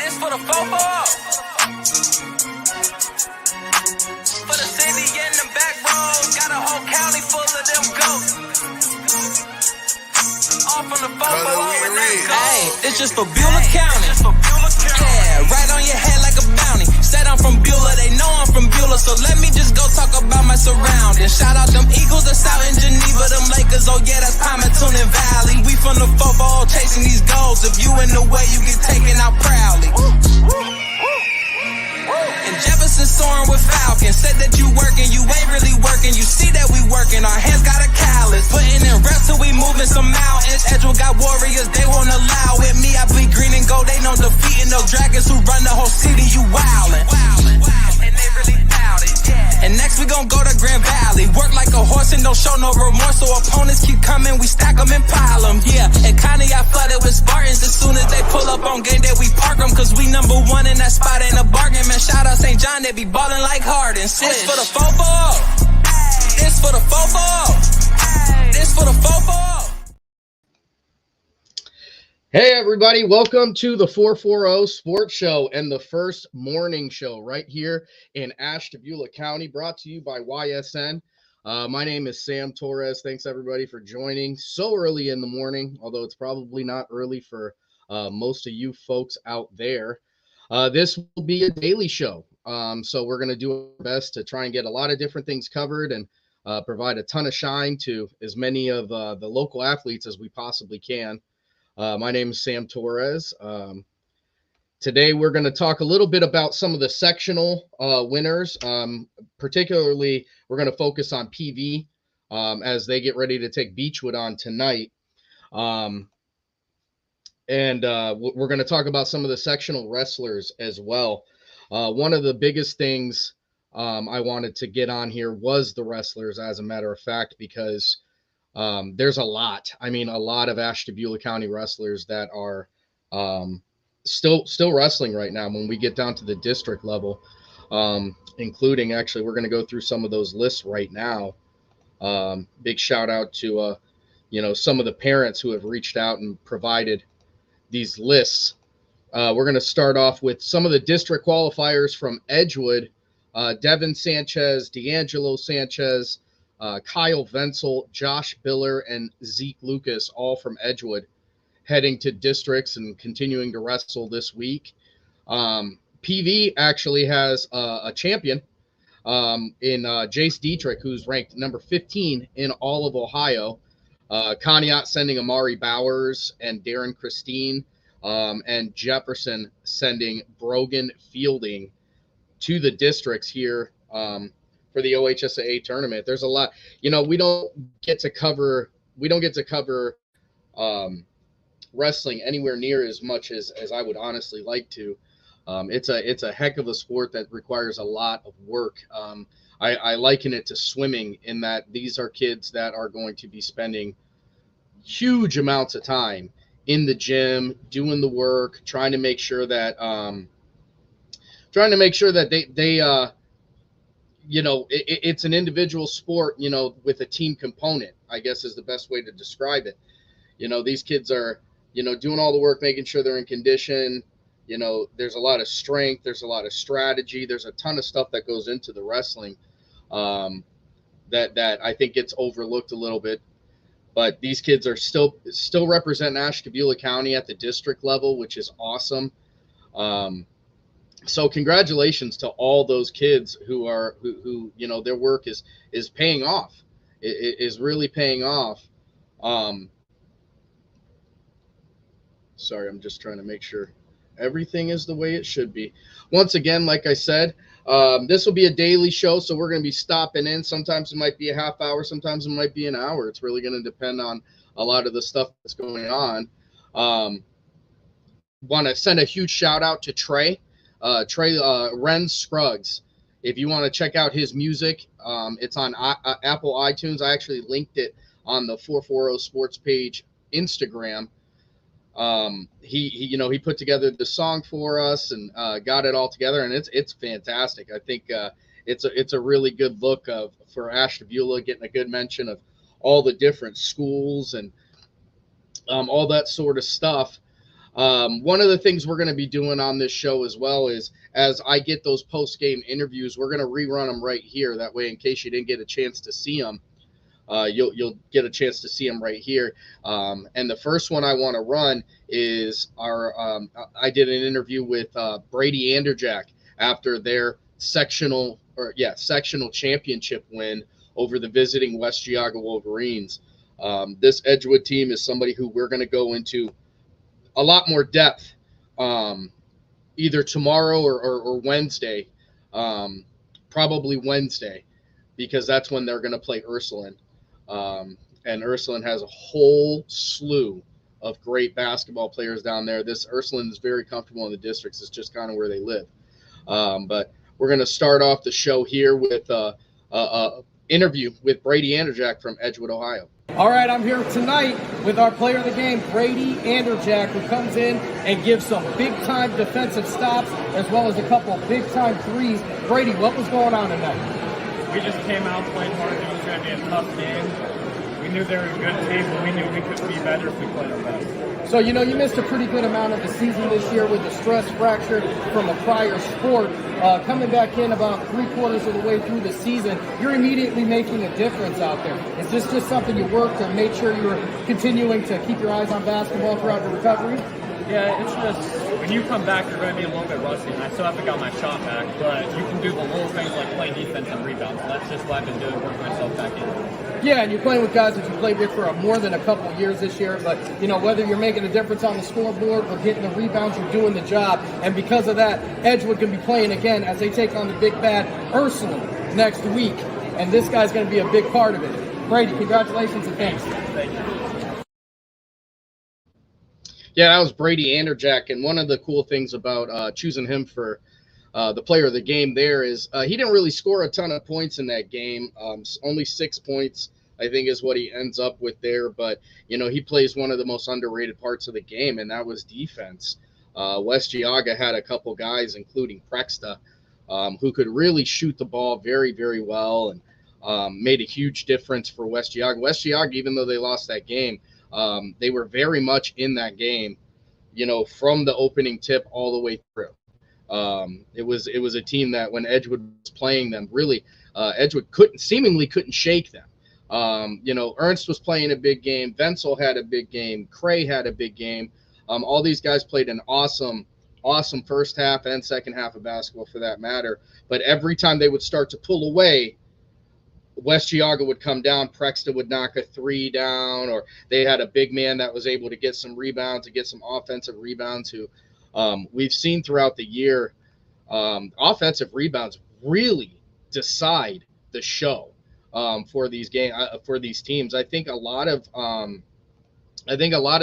This for the fofo. For the city and the back roads. Got a whole county full of them goats. All from the fofo and that goat. Hey, it's just for Beulah County. Yeah, right on your head like a bounty. Said I'm from Beulah, they know I'm from Beulah. So let me just go talk about my surroundings. Shout out them Eagles that's out in Geneva. Them Lakers, oh yeah, that's Palmerton and Valley. We from the fofo chasing these goals. If you in the way, you get taken out proudly. And Jefferson soaring with Falcons. Said that you working, you ain't really working. You see that we working, our hands got a callus. Putting in reps till we moving some mountains. Edgewood got warriors, they won't allow it. Me, I bleed green and gold, they know defeating those dragons who run the whole city. You wildin'. And they really bout it, yeah. And next we gon' go to Grand Valley. Work like a horse and don't show no remorse. So opponents keep coming, we stack them and pile them, yeah. And Connie got flooded with Spartans. As soon as they pull up on game day, we park them. Cause we number one in that spot, ain't a bargain. Man, shout out St. John, they be ballin' like Harden. This for the fofo. This for the fofo. This for the fofo. Hey everybody, welcome to the 440 Sports Show and the first morning show right here in Ashtabula County, brought to you by YSN. My name is Sam Torres. Thanks everybody for joining so early in the morning, although it's probably not early for most of you folks out there. This will be a daily show, so we're going to do our best to try and get a lot of different things covered and provide a ton of shine to as many of the local athletes as we possibly can. My name is Sam Torres. Today we're going to talk a little bit about some of the sectional winners. Particularly, we're going to focus on PV as they get ready to take Beechwood on tonight. And we're going to talk about some of the sectional wrestlers as well. One of the biggest things I wanted to get on here was the wrestlers, as a matter of fact, because there's a lot of Ashtabula County wrestlers that are still wrestling right now when we get down to the district level, including, actually, we're going to go through some of those lists right now. Big shout out to, some of the parents who have reached out and provided these lists. We're going to start off with some of the district qualifiers from Edgewood. Devin Sanchez, D'Angelo Sanchez, Kyle Venzel, Josh Biller, and Zeke Lucas, all from Edgewood, heading to districts and continuing to wrestle this week. PV actually has a champion in Jace Dietrich, who's ranked number 15 in all of Ohio. Conneaut sending Amari Bowers and Darren Christine, and Jefferson sending Brogan Fielding to the districts here for the OHSAA tournament. There's a lot, we don't get to cover wrestling anywhere near as much as I would honestly like to. It's a heck of a sport that requires a lot of work. I liken it to swimming in that these are kids that are going to be spending huge amounts of time in the gym, doing the work, trying to make sure that they it's an individual sport, with a team component, I guess is the best way to describe it. These kids are, doing all the work, making sure they're in condition. There's a lot of strength. There's a lot of strategy. There's a ton of stuff that goes into the wrestling that I think gets overlooked a little bit. But these kids are still representing Ashtabula County at the district level, which is awesome. So congratulations to all those kids who their work is paying off. It is really paying off. Sorry, I'm just trying to make sure everything is the way it should be. Once again, like I said, this will be a daily show, so we're going to be stopping in. Sometimes it might be a half hour, sometimes it might be an hour. It's really going to depend on a lot of the stuff that's going on. Want to send a huge shout out to Trey Ren Scruggs. If you want to check out his music, it's on Apple iTunes. I actually linked it on the 440 Sports page Instagram. He put together the song for us and got it all together, and it's fantastic. I think it's a really good look for Ashtabula, getting a good mention of all the different schools and all that sort of stuff. One of the things we're going to be doing on this show as well is, as I get those post-game interviews, we're going to rerun them right here. That way, in case you didn't get a chance to see them, you'll get a chance to see them right here. And the first one I want to run is I did an interview with Brady Anderjack after their sectional championship win over the visiting West Geauga Wolverines. This Edgewood team is somebody who we're going to go into a lot more depth either tomorrow or Wednesday, probably Wednesday, because that's when they're going to play Ursuline. And Ursuline has a whole slew of great basketball players down there. This Ursuline is very comfortable in the districts. It's just kind of where they live. But we're going to start off the show here with an interview with Brady Anderjack from Edgewood, Ohio. All right, I'm here tonight with our player of the game, Brady Anderjack, who comes in and gives some big-time defensive stops as well as a couple big-time threes. Brady, what was going on tonight? We just came out, played hard. It was going to be a tough game. We knew they were a good team, but we knew we could be better if we played our best. So, you missed a pretty good amount of the season this year with the stress fracture from a prior sport. Coming back in about 3/4 of the way through the season, you're immediately making a difference out there. Is this just something you worked and made sure you were continuing to keep your eyes on basketball throughout the recovery? Yeah, it's just when you come back, you're going to be a little bit rusty, and I still haven't got my shot back, but you can do the little things like play defense and rebounds. And that's just what I've been doing, working myself back in. Yeah, and you're playing with guys that you played with for more than a couple of years this year, but, whether you're making a difference on the scoreboard or getting the rebounds, you're doing the job. And because of that, Edgewood can be playing again as they take on the big bad Ursuline next week, and this guy's going to be a big part of it. Brady, congratulations and thanks. Thank you. Yeah, that was Brady Anderjack, and one of the cool things about choosing him for the player of the game there is he didn't really score a ton of points in that game. Only 6 points, I think, is what he ends up with there. But, he plays one of the most underrated parts of the game, and that was defense. West Geauga had a couple guys, including Prexta, who could really shoot the ball very, very well and made a huge difference for West Geauga. West Geauga, even though they lost that game, they were very much in that game, from the opening tip all the way through. It was a team that when Edgewood was playing them, really, Edgewood seemingly couldn't shake them. Ernst was playing a big game. Wenzel had a big game. Cray had a big game. All these guys played an awesome first half and second half of basketball for that matter. But every time they would start to pull away, West Geauga would come down, Prexta would knock a three down, or they had a big man that was able to get some rebounds, to get some offensive rebounds who we've seen throughout the year. Offensive rebounds really decide the show for these teams. I think a lot of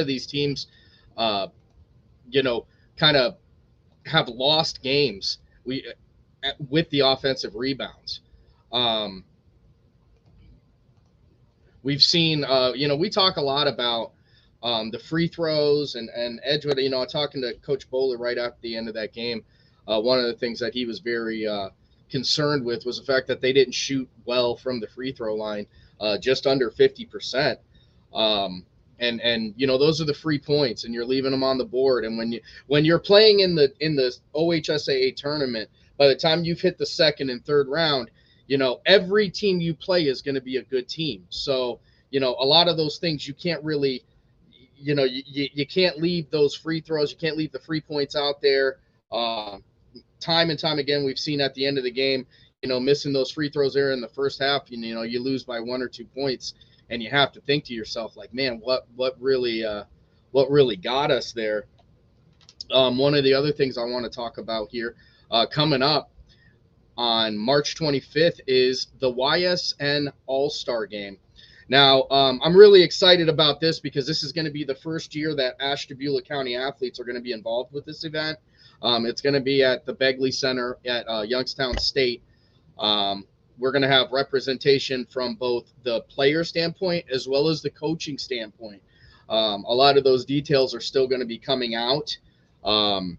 these teams, kind of have lost games with the offensive rebounds. We've seen, we talk a lot about the free throws and Edgewood. Talking to Coach Bowler right after the end of that game, one of the things that he was very concerned with was the fact that they didn't shoot well from the free throw line, just under 50%. And those are the free points, and you're leaving them on the board. And when you're playing in the OHSAA tournament, by the time you've hit the second and third round, every team you play is going to be a good team. So, a lot of those things you can't really, you can't leave those free throws. You can't leave the free points out there. Time and time again, we've seen at the end of the game, missing those free throws there in the first half, you lose by 1 or 2 points, and you have to think to yourself, like, man, what really got us there? One of the other things I want to talk about here, coming up on March 25th, is the YSN All-Star Game. Now, I'm really excited about this because this is going to be the first year that Ashtabula County athletes are going to be involved with this event. It's going to be at the Begley Center at Youngstown State. We're going to have representation from both the player standpoint as well as the coaching standpoint. A lot of those details are still going to be coming out. A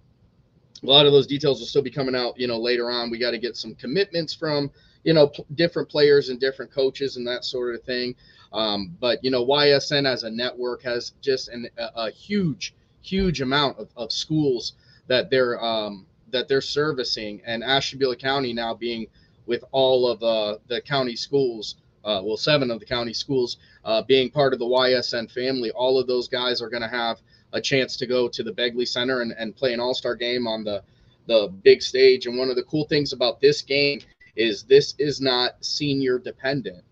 lot of those details will still be coming out, later on. We got to get some commitments from, different players and different coaches and that sort of thing. But YSN as a network has just a huge huge amount of schools that they're servicing, and Ashtabula County now being with all of the county schools, 7 of the county schools being part of the YSN family. All of those guys are going to have a chance to go to the Begley Center and play an all-star game on the big stage. And one of the cool things about this game is this is not senior dependent.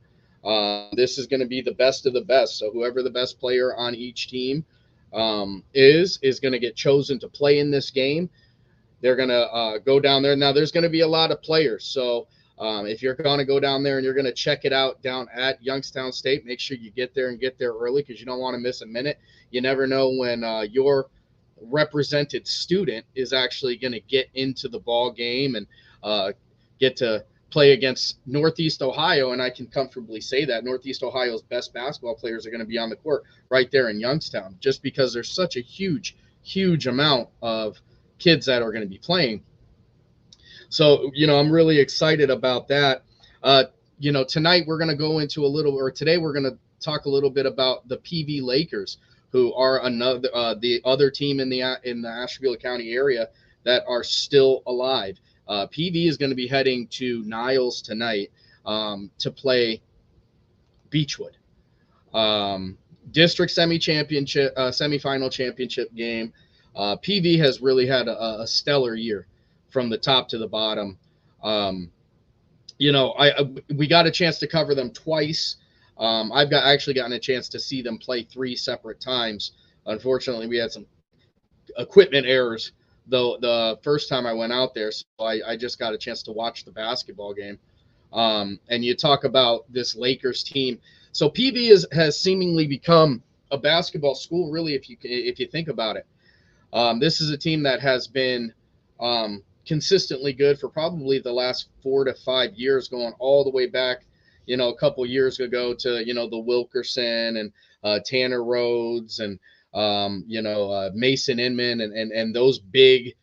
This is going to be the best of the best. So whoever the best player on each team is going to get chosen to play in this game. They're going to go down there. Now, there's going to be a lot of players. So if you're going to go down there and you're going to check it out down at Youngstown State, make sure you get there and get there early, because you don't want to miss a minute. You never know when your represented student is actually going to get into the ball game and get to play against Northeast Ohio. And I can comfortably say that Northeast Ohio's best basketball players are going to be on the court right there in Youngstown, just because there's such a huge amount of kids that are going to be playing. So, I'm really excited about that. Tonight we're going to go into today we're going to talk a little bit about the PV Lakers, who are the other team in the Ashtabula County area that are still alive. PV is going to be heading to Niles tonight to play Beechwood. District semifinal championship game. PV has really had a stellar year from the top to the bottom. We got a chance to cover them twice. I've actually gotten a chance to see them play 3 separate times. Unfortunately, we had some equipment errors, though, the first time I went out there, so I just got a chance to watch the basketball game. And you talk about this Lakers team. So PV has seemingly become a basketball school, really, if you think about it. This is a team that has been consistently good for probably the last 4 to 5 years, going all the way back, a couple years ago to, the Wilkerson and Tanner Rhodes and, Mason Inman and those big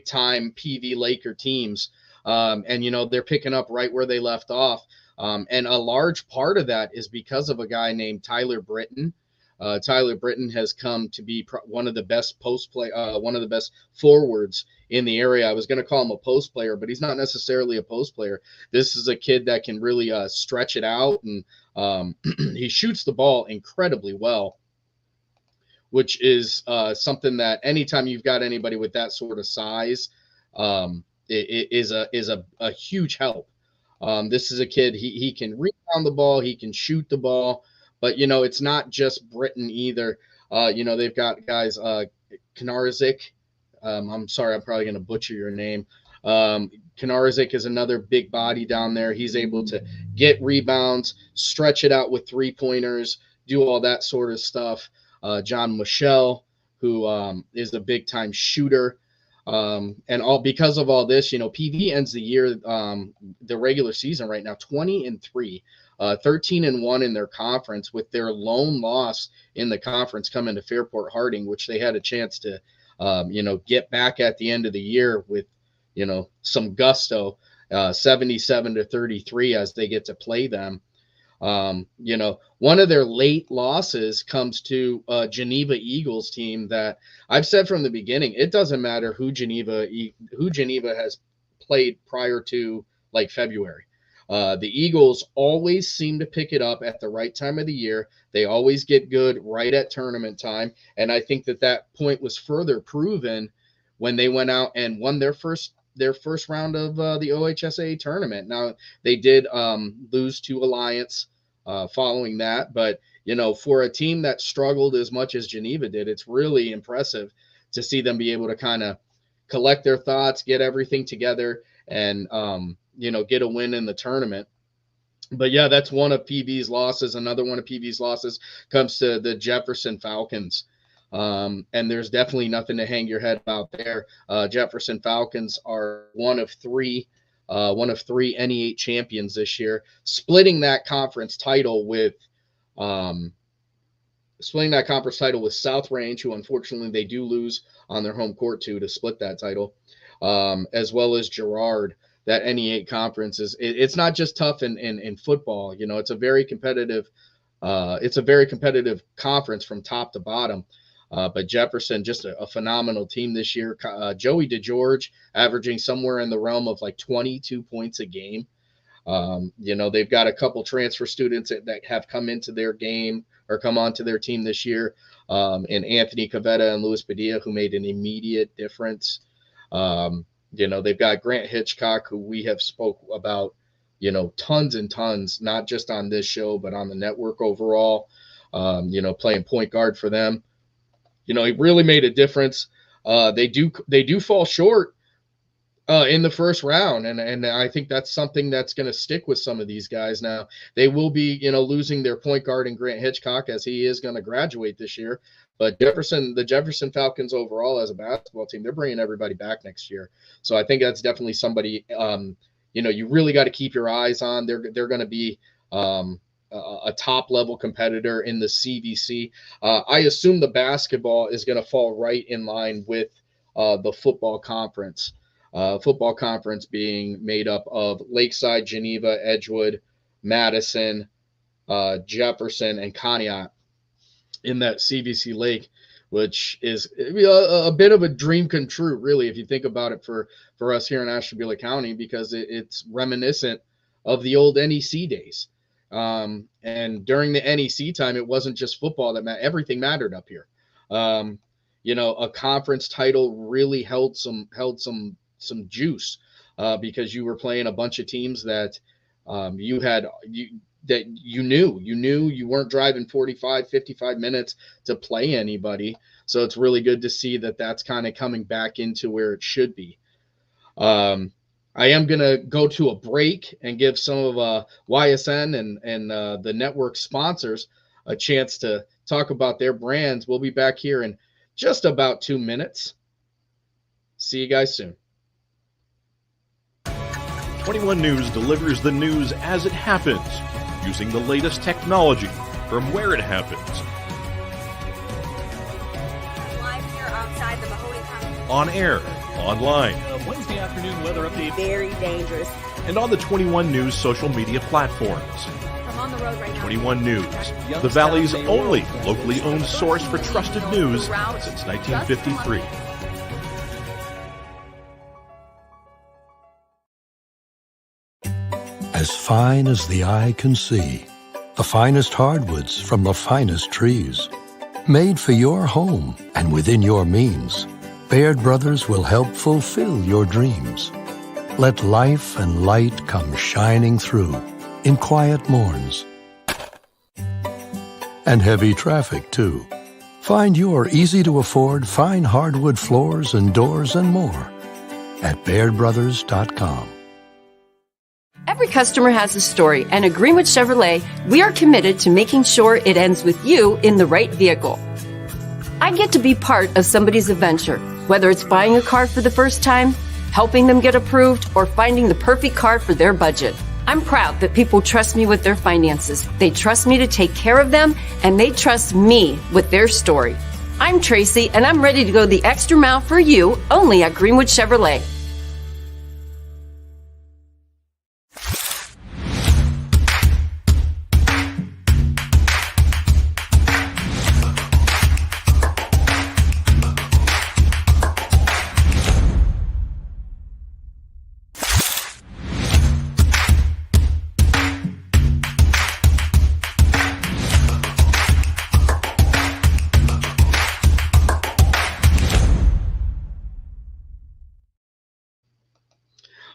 time PV Laker teams. And, they're picking up right where they left off. And a large part of that is because of a guy named Tyler Britton. Tyler Britton has come to be one of the best one of the best forwards in the area. I was going to call him a post player, but he's not necessarily a post player. This is a kid that can really stretch it out, and he shoots the ball incredibly well, which is something that anytime you've got anybody with that sort of size, it is a huge help. This is a kid, he can rebound the ball, he can shoot the ball. But, it's not just Britain either. They've got guys, Knarzik. I'm sorry, I'm probably going to butcher your name. Knarzik is another big body down there. He's able to get rebounds, stretch it out with 3-pointers, do all that sort of stuff. John Michelle, who is a big-time shooter. And all because of all this, PV ends the year, the regular season right now, 20-3. 13-1 in their conference, with their lone loss in the conference coming to Fairport Harding, which they had a chance to, get back at the end of the year with, some gusto, 77-33 as they get to play them. One of their late losses comes to Geneva Eagles team that I've said from the beginning, it doesn't matter who Geneva has played prior to like February. The Eagles always seem to pick it up at the right time of the year. They always get good right at tournament time. And I think that point was further proven when they went out and won their first round of the OHSAA tournament. Now, they did lose to Alliance following that. But, for a team that struggled as much as Geneva did, it's really impressive to see them be able to kind of collect their thoughts, get everything together, and get a win in the tournament. But yeah, that's one of PV's losses. Another one of PV's losses comes to the Jefferson Falcons. And there's definitely nothing to hang your head about there. Jefferson Falcons are one of three NE8 champions this year, splitting that conference title with South Range, who unfortunately they do lose on their home court to split that title, as well as Girard. That NE8 conference it's not just tough in football. It's a very competitive conference from top to bottom. But Jefferson, just a phenomenal team this year. Joey DeGeorge averaging somewhere in the realm of like 22 points a game. They've got a couple transfer students that have come into their game or come onto their team this year, and Anthony Cavetta and Luis Padilla, who made an immediate difference. They've got Grant Hitchcock, who we have spoke about, tons and tons, not just on this show, but on the network overall, playing point guard for them. He really made a difference. They do fall short in the first round, and I think that's something that's going to stick with some of these guys. Now they will be, losing their point guard in Grant Hitchcock, as he is going to graduate this year. But the Jefferson Falcons overall as a basketball team, they're bringing everybody back next year. So I think that's definitely somebody, you really got to keep your eyes on. They're going to be a top level competitor in the CVC. I assume the basketball is going to fall right in line with the football conference. Football conference being made up of Lakeside, Geneva, Edgewood, Madison, Jefferson, and Conneaut in that CVC Lake, which is a bit of a dream come true, really, if you think about it for us here in Ashtabula County, because it's reminiscent of the old NEC days. And during the NEC time, it wasn't just football that mattered. Everything mattered up here. A conference title really held some juice, because you were playing a bunch of teams that you knew you weren't driving 45, 55 minutes to play anybody. So it's really good to see that that's kind of coming back into where it should be. I am going to go to a break and give some of YSN and the network sponsors a chance to talk about their brands. We'll be back here in just about 2 minutes. See you guys soon. 21 News delivers the news as it happens, using the latest technology from where it happens. Live here outside the Mahoney County. On air, online, Wednesday afternoon weather update. Very dangerous. and on the 21 News social media platforms. I'm on the road right now. 21 News, the Valley's only locally owned source for trusted news since 1953. As fine as the eye can see, the finest hardwoods from the finest trees. Made for your home and within your means, Baird Brothers will help fulfill your dreams. Let life and light come shining through in quiet morns. And heavy traffic, too. Find your easy-to-afford fine hardwood floors and doors and more at BairdBrothers.com. Every customer has a story, and at Greenwood Chevrolet, we are committed to making sure it ends with you in the right vehicle. I get to be part of somebody's adventure, whether it's buying a car for the first time, helping them get approved, or finding the perfect car for their budget. I'm proud that people trust me with their finances. They trust me to take care of them, and they trust me with their story. I'm Tracy, and I'm ready to go the extra mile for you, only at Greenwood Chevrolet.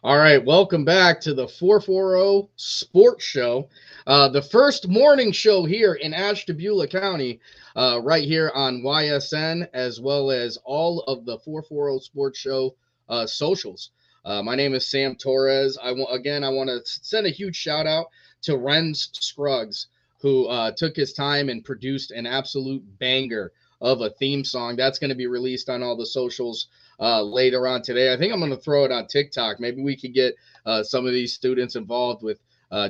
All right, welcome back to the 440 Sports Show, the first morning show here in Ashtabula County, right here on YSN, as well as all of the 440 Sports Show socials. My name is Sam Torres. I want to send a huge shout out to Renz Scruggs, who took his time and produced an absolute banger of a theme song. That's going to be released on all the socials later on today. I think I'm going to throw it on TikTok. Maybe we could get some of these students involved with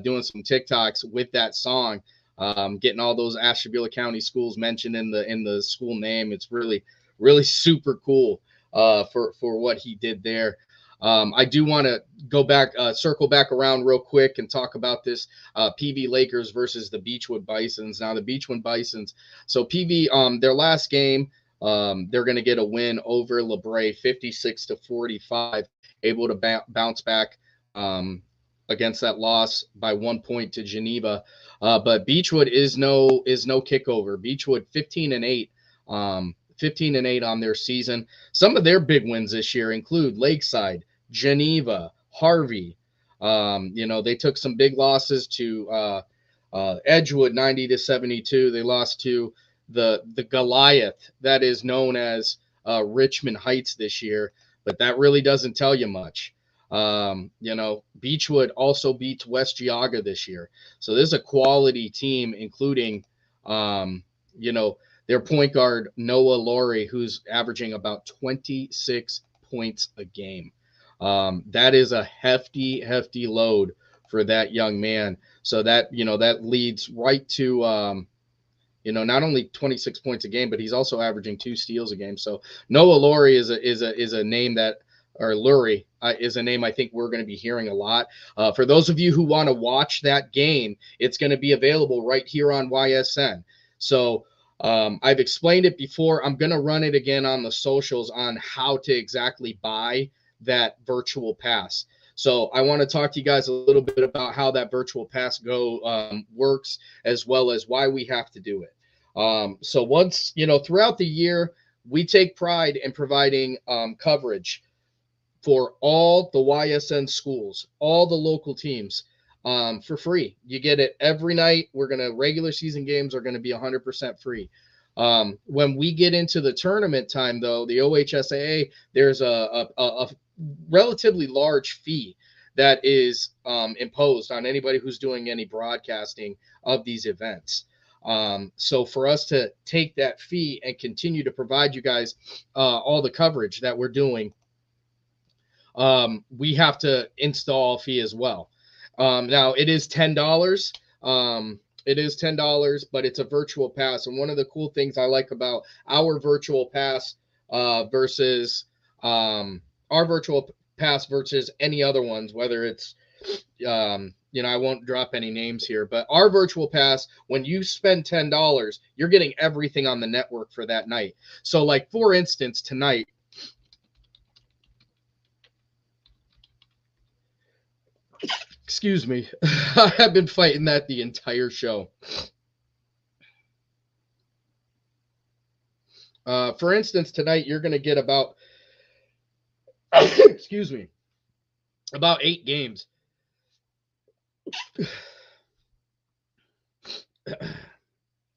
doing some TikToks with that song, getting all those Ashtabula County schools mentioned in the school name. It's really, really super cool for what he did there. I do want to go back, circle back around real quick and talk about this PV Lakers versus the Beechwood Bisons. Now, the Beechwood Bisons, so PV, their last game They're going to get a win over LeBray, 56-45, able to bounce back against that loss by 1 point to Geneva. But Beechwood is no kickover. Beechwood 15-8, 15-8 on their season. Some of their big wins this year include Lakeside, Geneva, Harvey. They took some big losses to Edgewood, 90-72. They lost to the Goliath that is known as Richmond Heights this year, but that really doesn't tell you much. Beechwood also beats West Geauga this year. So this is a quality team, including, their point guard, Noah Laurie, who's averaging about 26 points a game. That is a hefty load for that young man. So that leads right to, not only 26 points a game, but he's also averaging 2 steals a game. So Noah Laurie is a name that, or Lurie is a name I think we're going to be hearing a lot. For those of you who want to watch that game, it's going to be available right here on YSN. So I've explained it before. I'm going to run it again on the socials on how to exactly buy that virtual pass. So I want to talk to you guys a little bit about how that virtual pass works, as well as why we have to do it. So once, throughout the year, we take pride in providing coverage for all the YSN schools, all the local teams, for free. You get it every night. Regular season games are going to be 100% free. When we get into the tournament time, though, the OHSAA, there's a relatively large fee that is imposed on anybody who's doing any broadcasting of these events. So for us to take that fee and continue to provide you guys all the coverage that we're doing, we have to install a fee as well. Now it is $10. It is $10, but it's a virtual pass. And one of the cool things I like about our virtual pass versus any other ones, whether it's, I won't drop any names here, but our virtual pass, when you spend $10, you're getting everything on the network for that night. So like, for instance, tonight, excuse me, I have been fighting that the entire show. For instance, tonight you're going to get about, excuse me, about 8 games.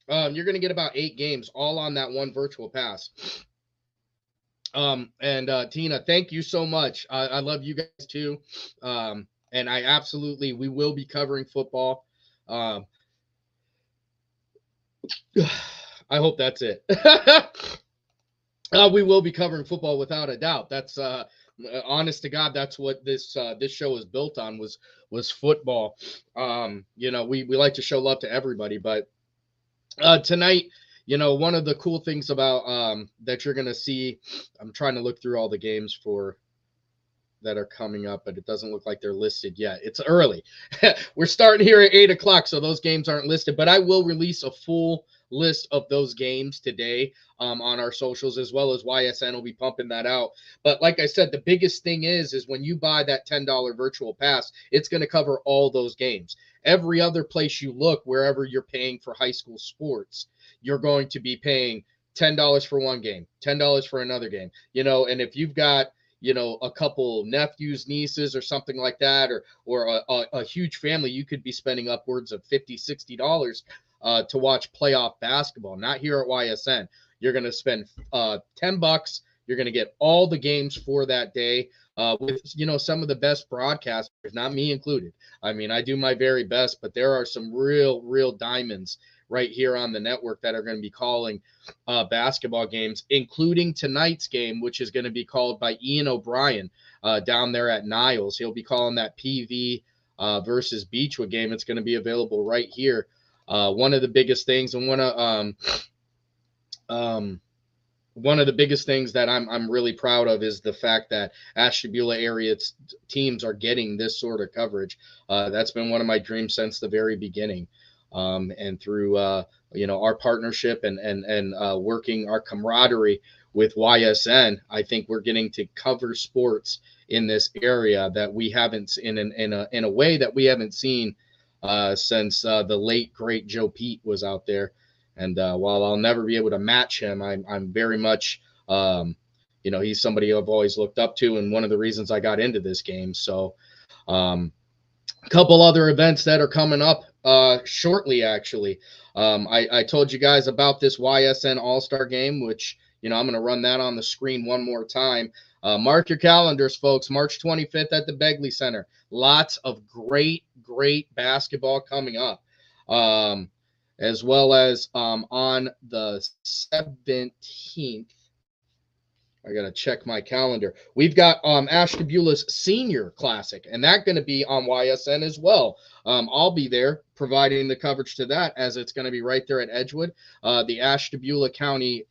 You're going to get about 8 games all on that one virtual pass. And Tina, thank you so much. I love you guys too. And we will be covering football. I hope that's it. We will be covering football without a doubt. That's honest to God, that's what this show is built on, was football. We like to show love to everybody, but tonight, one of the cool things about that you're going to see, I'm trying to look through all the games that are coming up, but it doesn't look like they're listed yet. It's early. We're starting here at 8:00, so those games aren't listed, but I will release a full list of those games today on our socials, as well as YSN will be pumping that out. But like I said, the biggest thing is when you buy that $10 virtual pass, it's going to cover all those games. Every other place you look, wherever you're paying for high school sports, you're going to be paying $10 for one game, $10 for another game, and if you've got, a couple nephews, nieces, or something like that, or a huge family, you could be spending upwards of $50, $60 to watch playoff basketball. Not here at YSN. You're going to spend $10. You're going to get all the games for that day with, some of the best broadcasters, not me included. I mean, I do my very best, but there are some real diamonds right here on the network that are going to be calling basketball games, including tonight's game, which is going to be called by Ian O'Brien down there at Niles. He'll be calling that PV versus Beechwood game. It's going to be available right here. One of the biggest things, and one of the biggest things that I'm really proud of is the fact that Ashtabula area teams are getting this sort of coverage. That's been one of my dreams since the very beginning. And through our partnership and working our camaraderie with YSN, I think we're getting to cover sports in this area that we haven't in a way that we haven't seen since the late great Joe Pete was out there. And while I'll never be able to match him, I'm very much he's somebody I've always looked up to, and one of the reasons I got into this game. So a couple other events that are coming up shortly, actually. I told you guys about this YSN All-Star game, which, I'm going to run that on the screen one more time. Mark your calendars, folks. March 25th at the Begley Center. Lots of great basketball coming up. As well as on the 17th, I got to check my calendar. We've got Ashtabula's Senior Classic, and that's going to be on YSN as well. I'll be there providing the coverage to that, as it's going to be right there at Edgewood. The Ashtabula County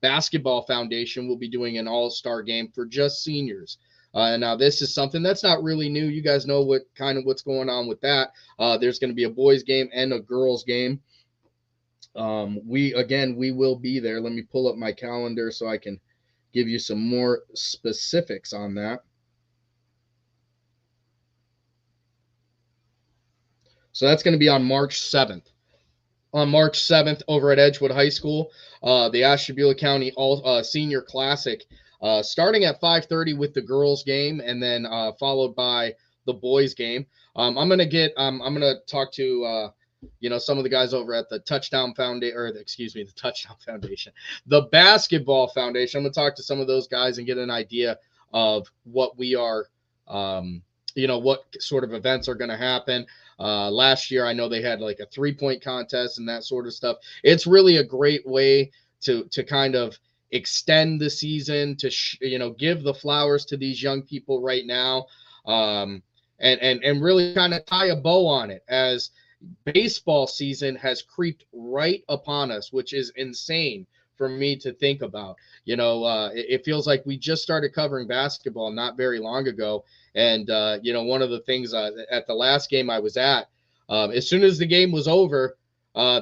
Basketball Foundation will be doing an all-star game for just seniors. Now, this is something that's not really new. You guys know what's going on with that. There's going to be a boys game and a girls game. We will be there. Let me pull up my calendar so I can give you some more specifics on that. So that's going to be on March 7th. On March 7th over at Edgewood High School, the Ashtabula County Senior Classic, starting at 5:30 with the girls game, and then followed by the boys game. I'm going to talk to some of the guys over at the Touchdown Foundation, the Touchdown Foundation, the Basketball Foundation. I'm going to talk to some of those guys and get an idea of what we are, what sort of events are going to happen. Last year, I know they had like a 3-point contest and that sort of stuff. It's really a great way to kind of extend the season, to give the flowers to these young people right now, and really kind of tie a bow on it, as baseball season has creeped right upon us, which is insane for me to think about. It feels like we just started covering basketball not very long ago. And, one of the things at the last game I was at, as soon as the game was over,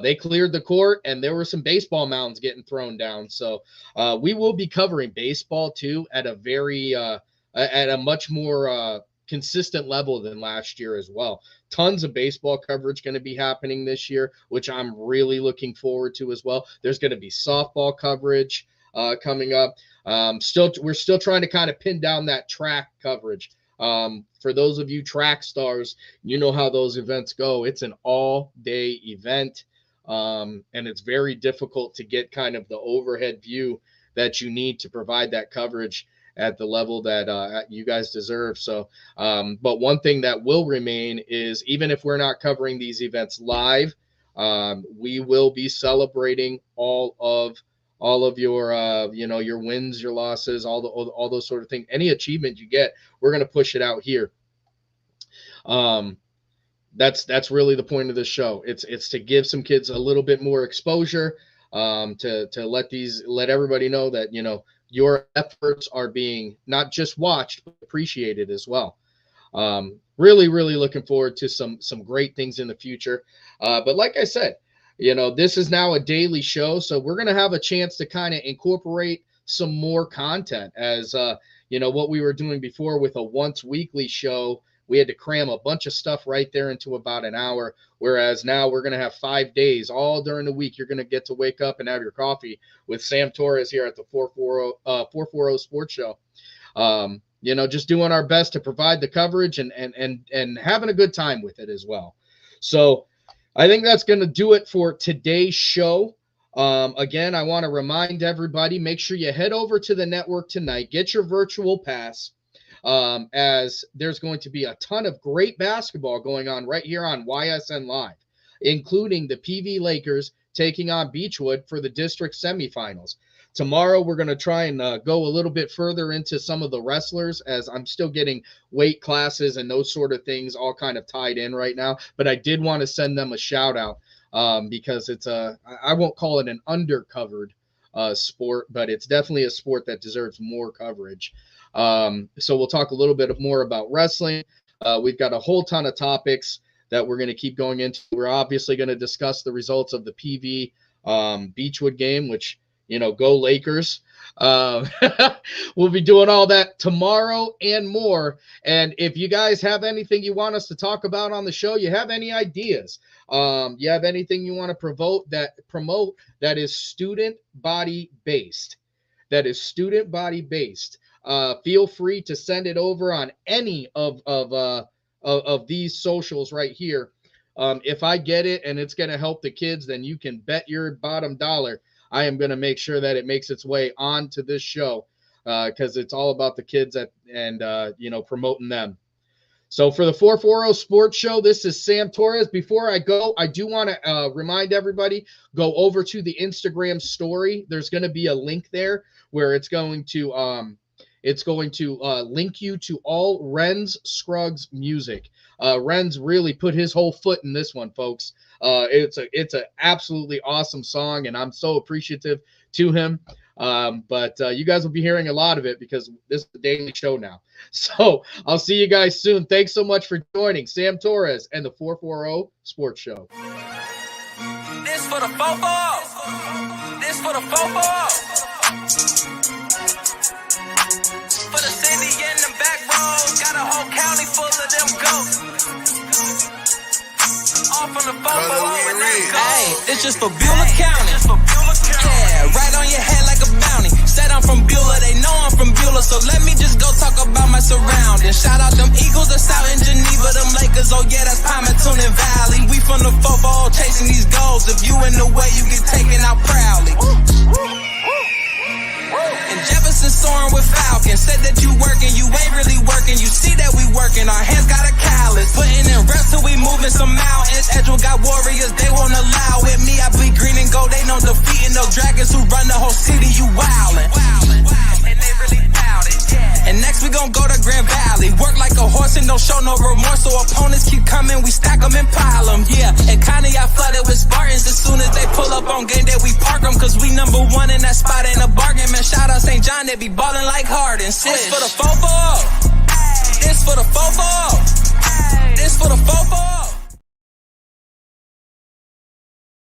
they cleared the court and there were some baseball mounds getting thrown down. So we will be covering baseball too at a much more consistent level than last year as well. Tons of baseball coverage going to be happening this year, which I'm really looking forward to as well. There's going to be softball coverage coming up. We're still trying to kind of pin down that track coverage. For those of you track stars, you know how those events go. It's an all-day event, and it's very difficult to get kind of the overhead view that you need to provide that coverage at the level that you guys deserve. So, but one thing that will remain is, even if we're not covering these events live, we will be celebrating all of your your wins, your losses, all those sort of things. Any achievement you get, we're going to push it out here. That's really the point of this show. It's to give some kids a little bit more exposure, to let everybody know that your efforts are being not just watched but appreciated as well. Really looking forward to some great things in the future. But like I said, this is now a daily show, so we're going to have a chance to kind of incorporate some more content, as what we were doing before with a once weekly show. We had to cram a bunch of stuff right there into about an hour, whereas now we're going to have 5 days all during the week. You're going to get to wake up and have your coffee with Sam Torres here at the 440 Sports Show. Just doing our best to provide the coverage and having a good time with it as well. So I think that's going to do it for today's show. Again, I want to remind everybody, make sure you head over to the network tonight, get your virtual pass, as there's going to be a ton of great basketball going on right here on YSN Live, including the PV Lakers taking on Beechwood for the district semifinals. Tomorrow, we're going to try and go a little bit further into some of the wrestlers, as I'm still getting weight classes and those sort of things all kind of tied in right now. But I did want to send them a shout out, because it's I won't call it an undercovered sport, but it's definitely a sport that deserves more coverage. So we'll talk a little bit more about wrestling. We've got a whole ton of topics that we're going to keep going into. We're obviously going to discuss the results of the PV Beechwood game, which, go Lakers. We'll be doing all that tomorrow and more. And if you guys have anything you want us to talk about on the show, you have any ideas, you have anything you want to promote that is student body based, feel free to send it over on any of these socials right here. If I get it and it's going to help the kids, then you can bet your bottom dollar I am going to make sure that it makes its way onto this show, because it's all about the kids and promoting them. So for the 440 Sports Show, this is Sam Torres. Before I go, I do want to remind everybody, go over to the Instagram story. There's going to be a link there where it's going to link you to all Renz Scruggs music. Renz really put his whole foot in this one, folks. It's an absolutely awesome song, and I'm so appreciative to him. But you guys will be hearing a lot of it because this is the daily show now. So I'll see you guys soon. Thanks so much for joining Sam Torres and the 440 Sports Show. This for the fofo. This for the fofo. For the city and the back roads, got a whole county full of them goats. All from the fofo. Hey, it's just for Beulah County. Yeah, right on your head like a bounty. Said I'm from Beulah, they know I'm from Beulah, so let me just go talk about my surroundings. Shout out them Eagles that's out in Geneva, them Lakers, oh yeah, that's Palmerton and Valley. We from the football chasing these goals. If you in the way, you get taken out proudly. And Jefferson soaring with Falcon. Said that you working, you ain't really working. You see that we working, our hands got a callus. Putting in reps till we moving some mountains. Edgewood got warriors, they won't allow it. Me, I bleed green and gold, they know defeating those dragons who run the whole city. You wildin', and they really bout it. And next we gon' go to Grand Valley. Work like a horse and don't show no remorse. So opponents keep coming, we stack them and pile them. Yeah, and Connie I flooded with Spartans. As soon as they pull up on game day, we park them. Cause we number one in that spot, ain't a bargain. Man, shout out St. John, they be ballin' like Harden. This for the fofo. This for the fofo.